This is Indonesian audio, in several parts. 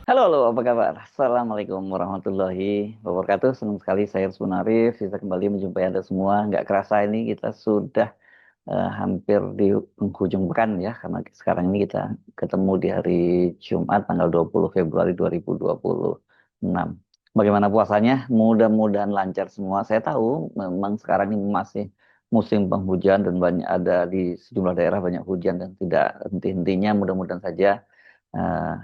Halo, halo, apa kabar? Assalamualaikum warahmatullahi wabarakatuh. Senang sekali saya Rusman Arif bisa kembali menjumpai Anda semua. Nggak kerasa ini kita sudah hampir di penghujung pekan ya, karena sekarang ini kita ketemu di hari Jumat tanggal 20 Februari 2026. Bagaimana puasanya? Mudah-mudahan lancar semua. Saya tahu memang sekarang ini masih musim penghujan dan banyak ada di sejumlah daerah banyak hujan dan tidak henti-hentinya. Mudah-mudahan saja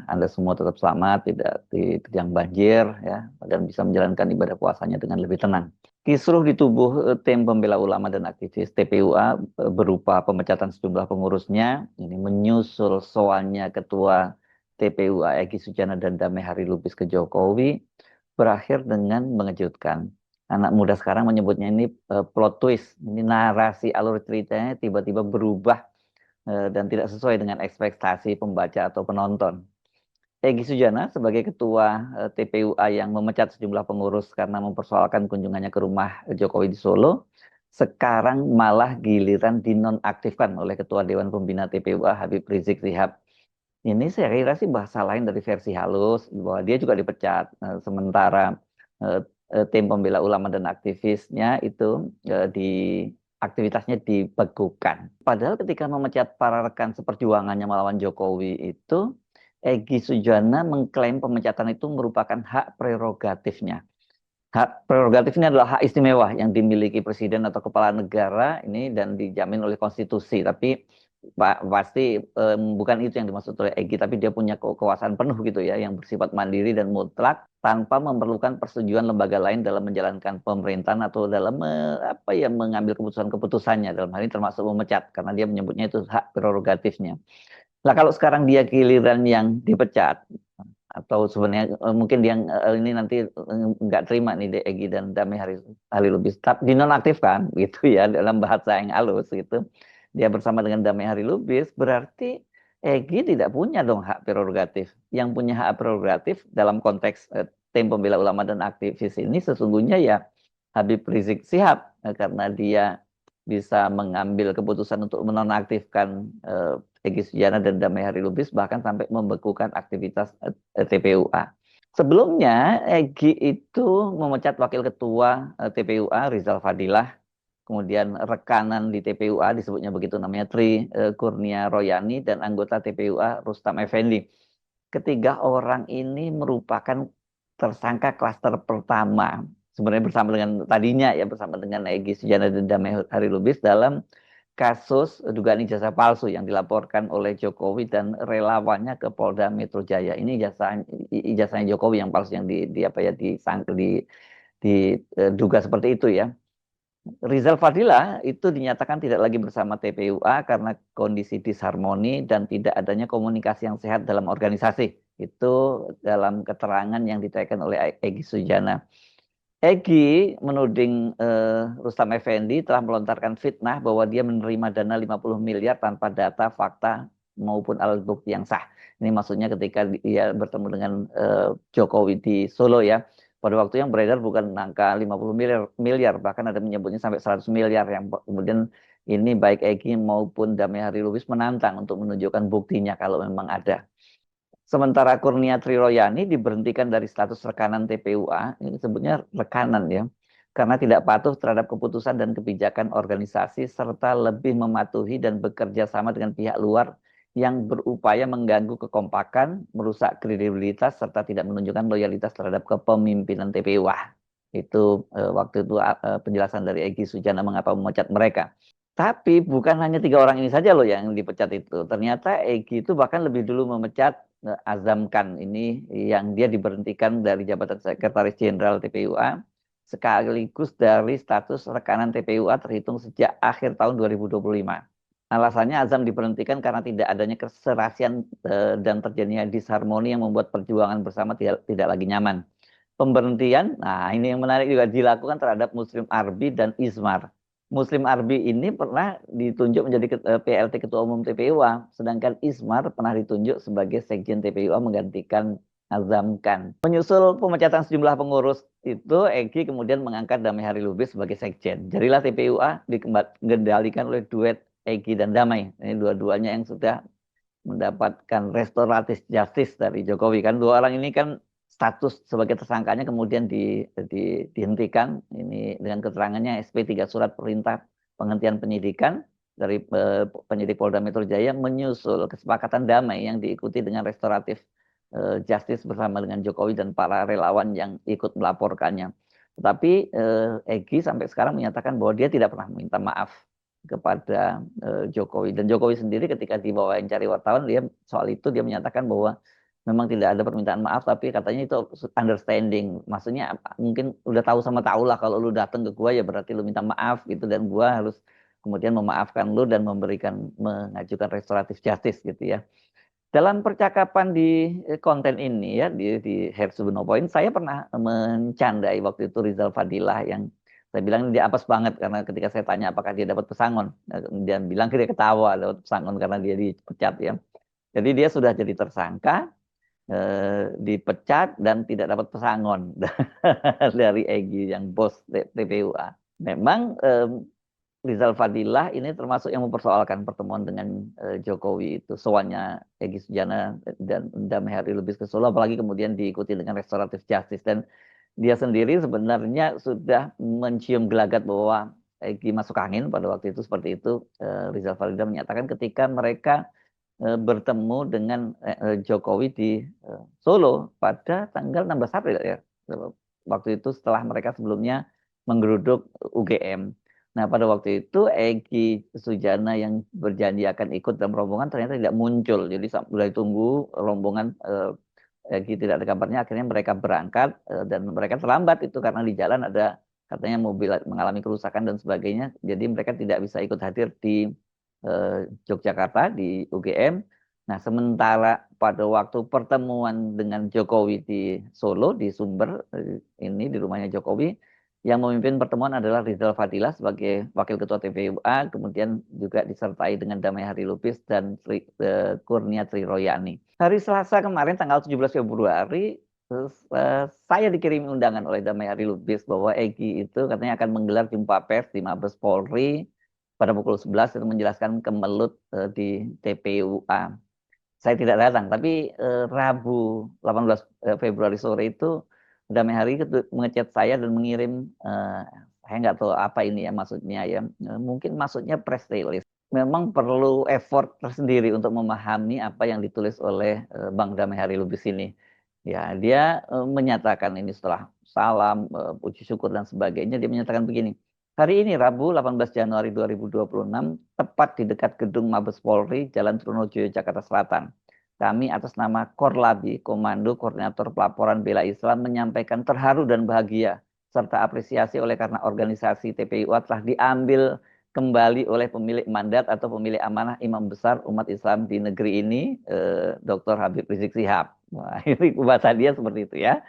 Anda semua tetap selamat, tidak diterjang banjir, ya, dan bisa menjalankan ibadah puasanya dengan lebih tenang. Kisruh di tubuh tim pembela ulama dan aktivis TPUA berupa pemecatan sejumlah pengurusnya, ini menyusul soalnya Ketua TPUA Egy Sujana dan Damai Hari Lubis ke Jokowi, berakhir dengan mengejutkan. Anak muda sekarang menyebutnya ini plot twist, ini narasi alur ceritanya tiba-tiba berubah dan tidak sesuai dengan ekspektasi pembaca atau penonton. Egy Sujana sebagai ketua TPUA yang memecat sejumlah pengurus karena mempersoalkan kunjungannya ke rumah Jokowi di Solo, sekarang malah giliran dinonaktifkan oleh Ketua Dewan Pembina TPUA Habib Rizik Sihab. Ini saya kira sih bahasa lain dari versi halus bahwa dia juga dipecat, sementara eh, tim pembela ulama dan aktivisnya itu di aktivitasnya dibekukan. Padahal ketika memecat para rekan seperjuangannya melawan Jokowi itu, Egy Sujana mengklaim pemecatan itu merupakan hak prerogatifnya. Hak prerogatif ini adalah hak istimewa yang dimiliki presiden atau kepala negara ini dan dijamin oleh konstitusi. Tapi pasti bukan itu yang dimaksud oleh Egy, tapi dia punya kekuasaan penuh gitu ya, yang bersifat mandiri dan mutlak tanpa memerlukan persetujuan lembaga lain dalam menjalankan pemerintahan atau dalam apa ya mengambil keputusan-keputusannya dalam hal ini termasuk memecat karena dia menyebutnya itu hak prerogatifnya. Nah, kalau sekarang dia giliran yang dipecat, atau sebenarnya mungkin dia ini nanti nggak terima nih Egy dan Damai Hari Lubis, tapi dinonaktifkan gitu ya dalam bahasa yang halus gitu. Dia bersama dengan Damai Hari Lubis, berarti Egy tidak punya dong hak prerogatif. Yang punya hak prerogatif dalam konteks tim pembela ulama dan aktivis ini sesungguhnya ya Habib Rizik Sihab, karena dia bisa mengambil keputusan untuk menonaktifkan Egy Sujana dan Damai Hari Lubis bahkan sampai membekukan aktivitas TPUA. Sebelumnya Egy itu memecat wakil ketua TPUA Rizal Fadilah, kemudian rekanan di TPUA disebutnya begitu namanya Tri Kurnia Royani dan anggota TPUA Rustam Effendi. Ketiga orang ini merupakan tersangka klaster pertama sebenarnya bersama dengan tadinya ya bersama dengan Egy Sujana dan Damai Hari Lubis dalam kasus dugaan ijazah palsu yang dilaporkan oleh Jokowi dan relawannya ke Polda Metro Jaya. Ini ijazahnya Jokowi yang palsu yang di apa ya diduga seperti itu ya. Rizal Fadila itu dinyatakan tidak lagi bersama TPUA karena kondisi disharmoni dan tidak adanya komunikasi yang sehat dalam organisasi. Itu dalam keterangan yang ditayangkan oleh Egy Sujana. Egy menuding Rustam Effendi telah melontarkan fitnah bahwa dia menerima dana 50 miliar tanpa data, fakta maupun alat bukti yang sah. Ini maksudnya ketika dia bertemu dengan Jokowi di Solo ya. Pada waktu yang beredar bukan angka 50 miliar, bahkan ada menyebutnya sampai 100 miliar yang kemudian ini baik Egy maupun Damai Hari Lubis menantang untuk menunjukkan buktinya kalau memang ada. Sementara Kurnia Triroyani diberhentikan dari status rekanan TPUA, ini sebutnya rekanan ya, karena tidak patuh terhadap keputusan dan kebijakan organisasi serta lebih mematuhi dan bekerja sama dengan pihak luar yang berupaya mengganggu kekompakan, merusak kredibilitas serta tidak menunjukkan loyalitas terhadap kepemimpinan TPUA. Itu waktu itu penjelasan dari Egy Sujana mengapa memecat mereka. Tapi bukan hanya tiga orang ini saja loh yang dipecat itu. Ternyata Egy itu bahkan lebih dulu memecat Azam Khan ini yang dia diberhentikan dari jabatan Sekretaris Jenderal TPUA sekaligus dari status rekanan TPUA terhitung sejak akhir tahun 2025. Alasannya Azam diberhentikan karena tidak adanya keserasian dan terjadinya disharmoni yang membuat perjuangan bersama tidak lagi nyaman. Pemberhentian, nah ini yang menarik juga dilakukan terhadap Muslim Arbi dan Ismar. Muslim Arbi ini pernah ditunjuk menjadi PLT Ketua Umum TPUA, sedangkan Ismar pernah ditunjuk sebagai Sekjen TPUA menggantikan Azam Khan. Menyusul pemecatan sejumlah pengurus itu, Egy kemudian mengangkat Damai Hari Lubis sebagai Sekjen. Jadilah TPUA dikendalikan oleh duet Egy dan Damai. Ini dua-duanya yang sudah mendapatkan restoratif justice dari Jokowi. Kan dua orang ini kan status sebagai tersangkanya kemudian dihentikan ini dengan keterangannya SP 3 surat perintah penghentian penyidikan dari penyidik Polda Metro Jaya menyusul kesepakatan damai yang diikuti dengan restoratif justice bersama dengan Jokowi dan para relawan yang ikut melaporkannya. Tetapi Egy sampai sekarang menyatakan bahwa dia tidak pernah meminta maaf kepada Jokowi, dan Jokowi sendiri ketika diwawancara wartawan dia soal itu dia menyatakan bahwa memang tidak ada permintaan maaf, tapi katanya itu understanding. Maksudnya mungkin udah tahu sama tahu lah, kalau lu datang ke gua ya berarti lu minta maaf gitu, dan gua harus kemudian memaafkan lu dan mengajukan restoratif justice gitu ya. Dalam percakapan di konten ini ya di Hersubuno Point, saya pernah mencandai waktu itu Rizal Fadilah yang saya bilang dia apes banget karena ketika saya tanya apakah dia dapat pesangon, dia bilang dia ketawa dapat pesangon karena dia dipecat ya. Jadi dia sudah jadi tersangka, dipecat dan tidak dapat pesangon dari Egy yang bos TPUA. Memang Rizal Fadilah ini termasuk yang mempersoalkan pertemuan dengan Jokowi itu, soalnya Egy Sujana dan Damai Hari Lubis ke Solo, apalagi kemudian diikuti dengan restoratif justice, dan dia sendiri sebenarnya sudah mencium gelagat bahwa Egy masuk angin pada waktu itu, seperti itu Rizal Fadilah menyatakan ketika mereka bertemu dengan Jokowi di Solo pada tanggal 16 April ya. Waktu itu setelah mereka sebelumnya menggeruduk UGM. Nah, pada waktu itu Egy Sujana yang berjanji akan ikut dalam rombongan ternyata tidak muncul. Jadi mulai tunggu rombongan Egy tidak ada kabarnya, akhirnya mereka berangkat dan mereka terlambat itu karena di jalan ada katanya mobil mengalami kerusakan dan sebagainya. Jadi mereka tidak bisa ikut hadir di Yogyakarta di UGM. Nah, sementara pada waktu pertemuan dengan Jokowi di Solo, di Sumber, ini di rumahnya Jokowi, yang memimpin pertemuan adalah Rizal Fadilah sebagai Wakil Ketua TPUA, kemudian juga disertai dengan Damai Hari Lubis dan Kurnia Triroyani. Hari Selasa kemarin, tanggal 17 Februari, saya dikirimi undangan oleh Damai Hari Lubis bahwa Egy itu katanya akan menggelar jumpa pers di Mabes Polri pada pukul 11 untuk menjelaskan kemelut di TPUA. Saya tidak datang, tapi Rabu 18 Februari sore itu Damai Hari mengechat saya dan mengirim, saya nggak tahu apa ini ya maksudnya ya, mungkin maksudnya press release. Memang perlu effort tersendiri untuk memahami apa yang ditulis oleh Bang Damai Hari Lubis ini. Ya, dia menyatakan ini setelah salam, puji syukur dan sebagainya, dia menyatakan begini. Hari ini Rabu 18 Januari 2026, tepat di dekat gedung Mabes Polri, Jalan Trunojoyo, Jakarta Selatan. Kami atas nama Korlabi, Komando Koordinator Pelaporan Bela Islam, menyampaikan terharu dan bahagia, serta apresiasi oleh karena organisasi TPUA telah diambil kembali oleh pemilik mandat atau pemilik amanah Imam Besar umat Islam di negeri ini, Dr. Habib Rizik Sihab. Wah, ini bahasa dia seperti itu ya.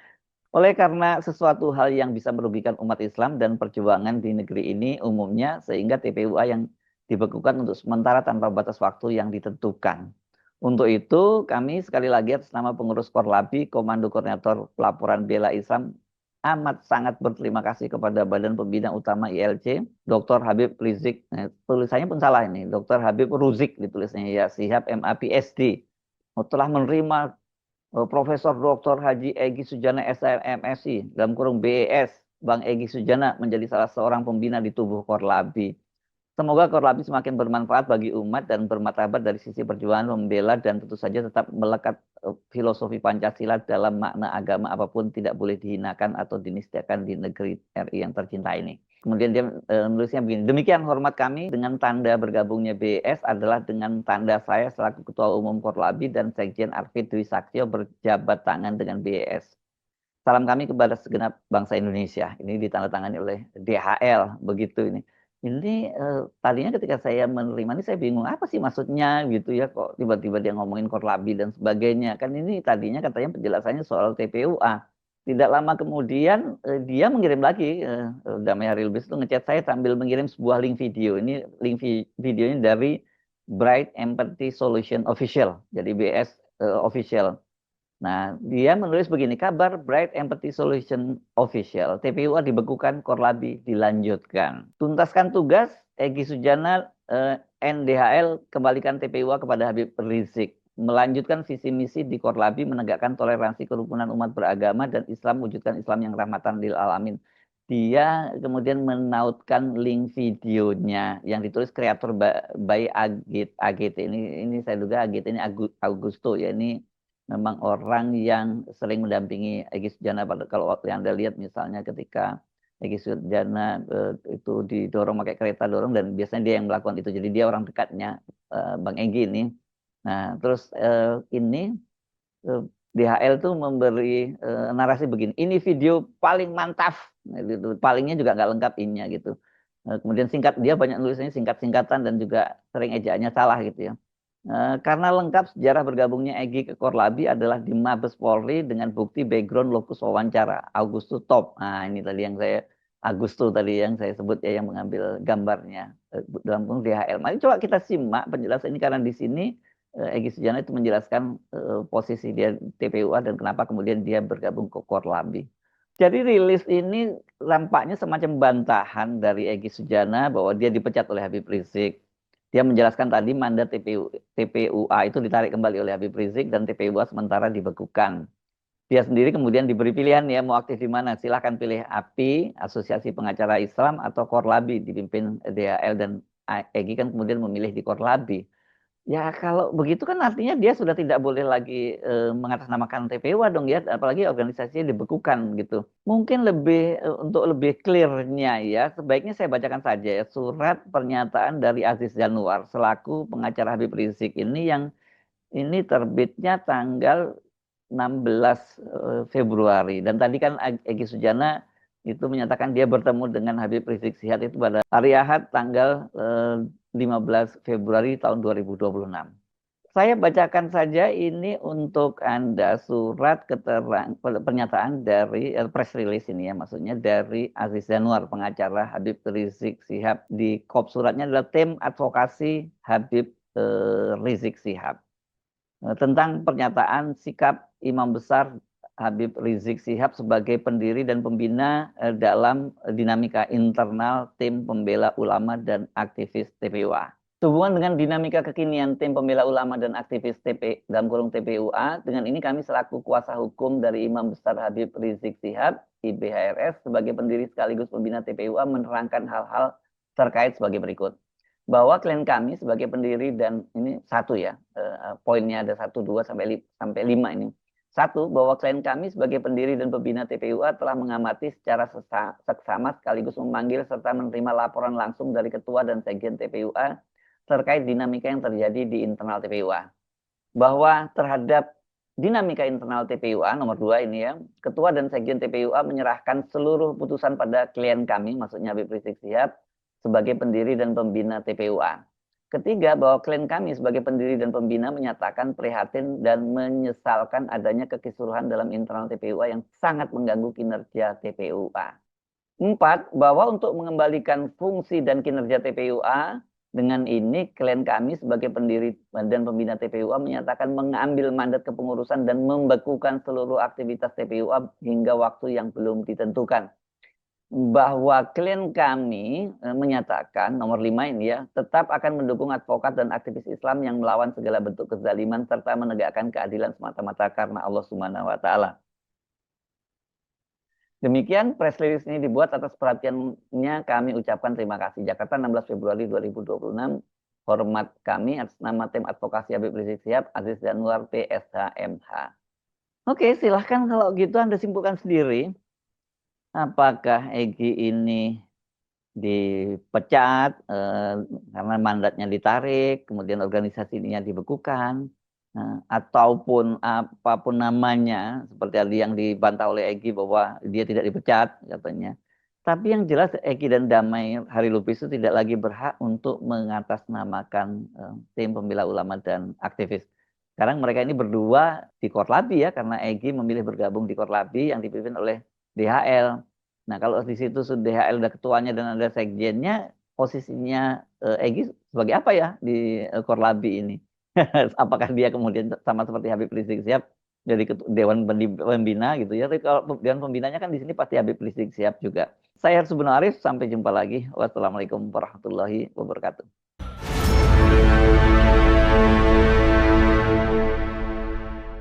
Oleh karena sesuatu hal yang bisa merugikan umat Islam dan perjuangan di negeri ini umumnya, sehingga TPUA yang dibekukan untuk sementara tanpa batas waktu yang ditentukan. Untuk itu, kami sekali lagi atas nama pengurus Korlabi, Komando Koordinator Pelaporan Bela Islam, amat sangat berterima kasih kepada Badan Pembina Utama ILC, Dr. Habib Rizik, tulisannya pun salah ini, Dr. Habib Ruzik ditulisnya ya, Sihab MA PhD, telah menerima Profesor Dr. Haji Egy Sujana SMSI, dalam kurung BES, Bang Egy Sujana menjadi salah seorang pembina di tubuh Korlabi. Semoga Korlabi semakin bermanfaat bagi umat dan bermartabat dari sisi perjuangan membela dan tentu saja tetap melekat filosofi Pancasila dalam makna agama apapun tidak boleh dihinakan atau dinistakan di negeri RI yang tercinta ini. Kemudian dia menulisnya begini, demikian hormat kami dengan tanda bergabungnya BES adalah dengan tanda saya selaku Ketua Umum Korlabi dan Sekjen Arfid Dwi Saktio berjabat tangan dengan BES. Salam kami kepada segenap bangsa Indonesia. Ini ditandatangani oleh DHL, begitu ini. Ini tadinya ketika saya menerima ini saya bingung apa sih maksudnya gitu ya, kok tiba-tiba dia ngomongin Korlabi dan sebagainya. Kan ini tadinya katanya penjelasannya soal TPUA. Tidak lama kemudian dia mengirim lagi, Damai Hari Lubis itu ngechat saya sambil mengirim sebuah link video. Ini link videonya dari Bright Empathy Solution Official, jadi BS Official. Nah, dia menulis begini, kabar Bright Empathy Solution Official, TPUA dibekukan, Korlabi dilanjutkan. Tuntaskan tugas, Egy Sujana, NDHL kembalikan TPUA kepada Habib Rizik. melanjutkan visi misi di Korlabi menegakkan toleransi kerukunan umat beragama dan Islam wujudkan Islam yang rahmatan lil alamin. Dia kemudian menautkan link videonya yang ditulis kreator by Agit AGT ini saya duga AGT ini Augusto ya, ini memang orang yang sering mendampingi Egy Sujana. Kalau waktu yang Anda lihat misalnya ketika Egy Sujana itu didorong pakai kereta dorong dan biasanya dia yang melakukan itu, jadi dia orang dekatnya Bang Egy ini. Nah, terus ini DHL tuh memberi narasi begini, ini video paling mantap, gitu. Palingnya juga nggak lengkap ininya gitu. Kemudian singkat, dia banyak nulisannya singkat-singkatan dan juga sering ejaannya salah gitu ya. Karena lengkap sejarah bergabungnya Egy ke Korlabi adalah di Mabes Polri dengan bukti background lokus wawancara Agustus Top. Nah ini tadi yang saya Agustus tadi yang saya sebut ya, yang mengambil gambarnya dalam kurung DHL. Mari coba kita simak penjelasan ini karena di sini Egy Sujana itu menjelaskan posisi dia TPUA dan kenapa kemudian dia bergabung ke Korlabi. Jadi rilis ini tampaknya semacam bantahan dari Egy Sujana bahwa dia dipecat oleh Habib Rizik. Dia menjelaskan tadi mandat TPUA itu ditarik kembali oleh Habib Rizik dan TPUA sementara dibekukan. Dia sendiri kemudian diberi pilihan ya mau aktif di mana. Silahkan pilih API, Asosiasi Pengacara Islam, atau Korlabi dipimpin DHL, dan Egy kan kemudian memilih di Korlabi. Ya kalau begitu kan artinya dia sudah tidak boleh lagi mengatasnamakan TPUA dong ya, apalagi organisasinya dibekukan gitu. Mungkin untuk lebih clear-nya ya, sebaiknya saya bacakan saja ya surat pernyataan dari Aziz Januar selaku pengacara Habib Rizik ini yang ini terbitnya tanggal 16 Februari. Dan tadi kan Egy Sujana itu menyatakan dia bertemu dengan Habib Rizik Syihab itu pada hari Ahad tanggal 15 Februari tahun 2026. Saya bacakan saja ini untuk Anda surat keterangan pernyataan dari press release ini ya, maksudnya dari Aziz Januar pengacara Habib Rizik Syihab. Di kop suratnya adalah tim advokasi Habib Rizik Syihab. Tentang pernyataan sikap Imam Besar Habib Rizik Syihab sebagai pendiri dan pembina dalam dinamika internal tim pembela ulama dan aktivis TPUA. Sehubungan dengan dinamika kekinian tim pembela ulama dan aktivis dalam kurung TPUA, dengan ini kami selaku kuasa hukum dari Imam Besar Habib Rizik Syihab, IBHRS, sebagai pendiri sekaligus pembina TPUA menerangkan hal-hal terkait sebagai berikut. Bahwa klien kami sebagai pendiri, dan ini satu ya, poinnya ada 1, 2, sampai 5 ini. Satu, bahwa klien kami sebagai pendiri dan pembina TPUA telah mengamati secara seksama sekaligus memanggil serta menerima laporan langsung dari ketua dan sekjen TPUA terkait dinamika yang terjadi di internal TPUA. Bahwa terhadap dinamika internal TPUA nomor 2 ini ya, ketua dan sekjen TPUA menyerahkan seluruh putusan pada klien kami, maksudnya Habib Rizik Syihab, sebagai pendiri dan pembina TPUA. Ketiga, bahwa klien kami sebagai pendiri dan pembina menyatakan prihatin dan menyesalkan adanya kekisruhan dalam internal TPUA yang sangat mengganggu kinerja TPUA. 4, bahwa untuk mengembalikan fungsi dan kinerja TPUA, dengan ini klien kami sebagai pendiri dan pembina TPUA menyatakan mengambil mandat kepengurusan dan membekukan seluruh aktivitas TPUA hingga waktu yang belum ditentukan. Bahwa klien kami menyatakan nomor 5 ini ya, tetap akan mendukung advokat dan aktivis Islam yang melawan segala bentuk kezaliman serta menegakkan keadilan semata-mata karena Allah Subhanahu wa taala. Demikian press release ini dibuat, atas perhatiannya kami ucapkan terima kasih. Jakarta 16 Februari 2026. Hormat kami atas nama tim advokasi Habib Rizik Syihab, Aziz Januar PSHMH. Oke, silahkan kalau gitu Anda simpulkan sendiri. Apakah Egy ini dipecat karena mandatnya ditarik, kemudian organisasinya dibekukan, ataupun apapun namanya, seperti tadi yang dibantah oleh Egy bahwa dia tidak dipecat katanya. Tapi yang jelas Egy dan Damai Hari Lubis itu tidak lagi berhak untuk mengatasnamakan tim pembela ulama dan aktivis. Sekarang mereka ini berdua di Korlabi ya, karena Egy memilih bergabung di Korlabi yang dipimpin oleh DHL. Nah kalau di situ sudah DHL ada ketuanya dan ada sekjennya, posisinya Egy sebagai apa ya di Korlabi ini? Apakah dia kemudian sama seperti Habib Rizik Syihab jadi dewan pembina gitu ya? Tapi kalau dewan pembinanya kan di sini pasti Habib Rizik Syihab juga. Saya Arsubun Arif, sampai jumpa lagi. Wassalamualaikum warahmatullahi wabarakatuh.